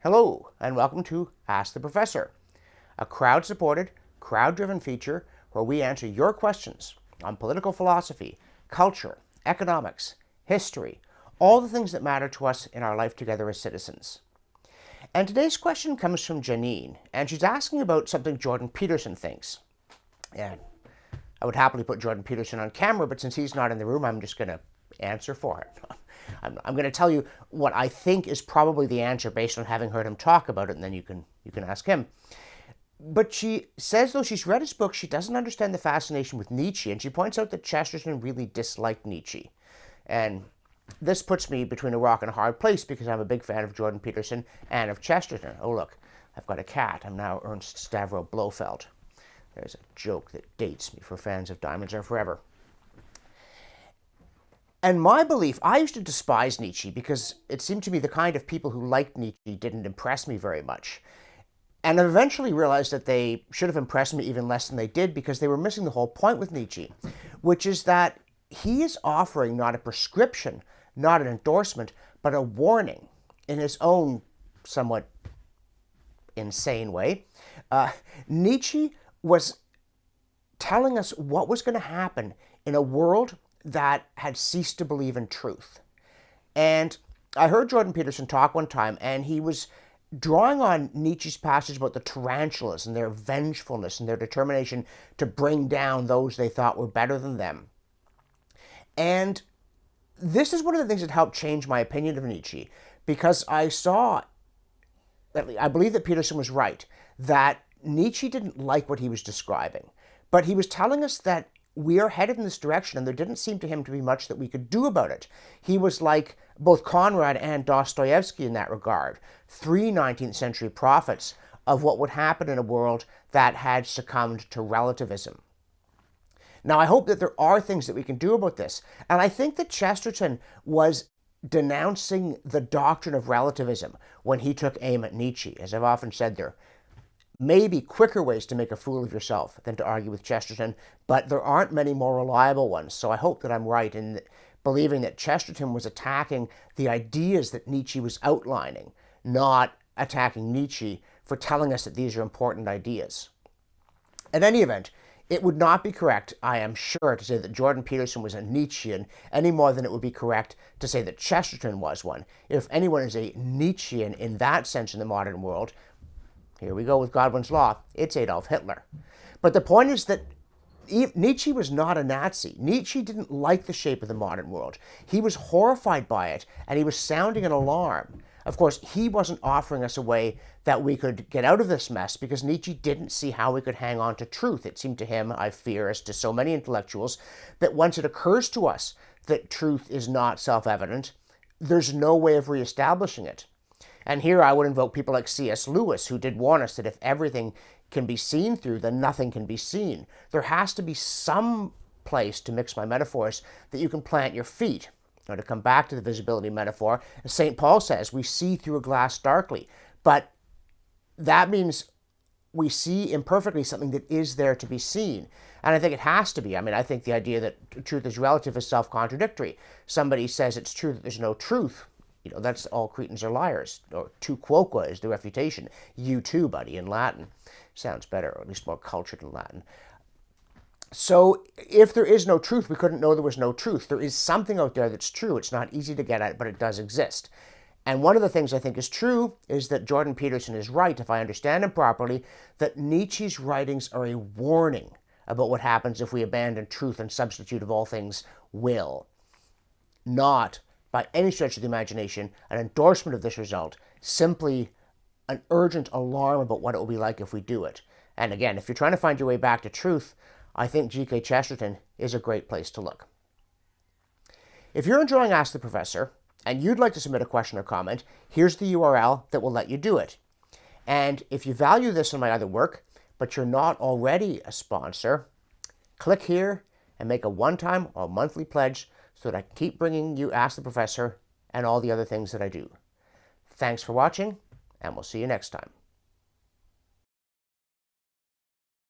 Hello, and welcome to Ask the Professor, a crowd-supported, crowd-driven feature where we answer your questions on political philosophy, culture, economics, history, all the things that matter to us in our life together as citizens. And today's question comes from Janine, and she's asking about something Jordan Peterson thinks. And I would happily put Jordan Peterson on camera, but since he's not in the room, I'm just going to answer for him. I'm going to tell you what I think is probably the answer based on having heard him talk about it, and then you can ask him. But she says, though she's read his book, she doesn't understand the fascination with Nietzsche, and she points out that Chesterton really disliked Nietzsche. And this puts me between a rock and a hard place because I'm a big fan of Jordan Peterson and of Chesterton. Oh, look, I've got a cat. I'm now Ernst Stavro Blofeld. There's a joke that dates me for fans of Diamonds Are Forever. And my belief, I used to despise Nietzsche because it seemed to me the kind of people who liked Nietzsche didn't impress me very much. And I eventually realized that they should have impressed me even less than they did because they were missing the whole point with Nietzsche, which is that he is offering not a prescription, not an endorsement, but a warning in his own somewhat insane way. Nietzsche was telling us what was going to happen in a world that had ceased to believe in truth. And I heard Jordan Peterson talk one time, and he was drawing on Nietzsche's passage about the tarantulas and their vengefulness and their determination to bring down those they thought were better than them. And this is one of the things that helped change my opinion of Nietzsche, because I believe that Peterson was right, that Nietzsche didn't like what he was describing, but he was telling us that we are headed in this direction, and there didn't seem to him to be much that we could do about it. He was like both Conrad and Dostoevsky in that regard, three 19th century prophets of what would happen in a world that had succumbed to relativism. Now, I hope that there are things that we can do about this, and I think that Chesterton was denouncing the doctrine of relativism when he took aim at Nietzsche. As I've often said, there may be quicker ways to make a fool of yourself than to argue with Chesterton, but there aren't many more reliable ones. So I hope that I'm right in believing that Chesterton was attacking the ideas that Nietzsche was outlining, not attacking Nietzsche for telling us that these are important ideas. In any event, it would not be correct, I am sure, to say that Jordan Peterson was a Nietzschean any more than it would be correct to say that Chesterton was one. If anyone is a Nietzschean in that sense in the modern world, here we go with Godwin's Law, it's Adolf Hitler. But the point is that Nietzsche was not a Nazi. Nietzsche didn't like the shape of the modern world. He was horrified by it, and he was sounding an alarm. Of course, he wasn't offering us a way that we could get out of this mess because Nietzsche didn't see how we could hang on to truth. It seemed to him, I fear, as to so many intellectuals, that once it occurs to us that truth is not self-evident, there's no way of reestablishing it. And here I would invoke people like C.S. Lewis, who did warn us that if everything can be seen through, then nothing can be seen. There has to be some place, to mix my metaphors, that you can plant your feet. Or to come back to the visibility metaphor, as St. Paul says, we see through a glass darkly. But that means we see imperfectly something that is there to be seen. And I think it has to be. I mean, I think the idea that truth is relative is self-contradictory. Somebody says it's true that there's no truth. You know, that's all Cretans are liars. Or tu quoque is the refutation. You too, buddy, in Latin. Sounds better, or at least more cultured in Latin. So if there is no truth, we couldn't know there was no truth. There is something out there that's true. It's not easy to get at, but it does exist. And one of the things I think is true is that Jordan Peterson is right, if I understand him properly, that Nietzsche's writings are a warning about what happens if we abandon truth and substitute of all things will. Not, by any stretch of the imagination, an endorsement of this result, simply an urgent alarm about what it will be like if we do it. And again, if you're trying to find your way back to truth, I think G.K. Chesterton is a great place to look. If you're enjoying Ask the Professor, and you'd like to submit a question or comment, here's the URL that will let you do it. And if you value this and my other work, but you're not already a sponsor, click here and make a one-time or monthly pledge so that I can keep bringing you Ask the Professor and all the other things that I do. Thanks for watching, and we'll see you next time.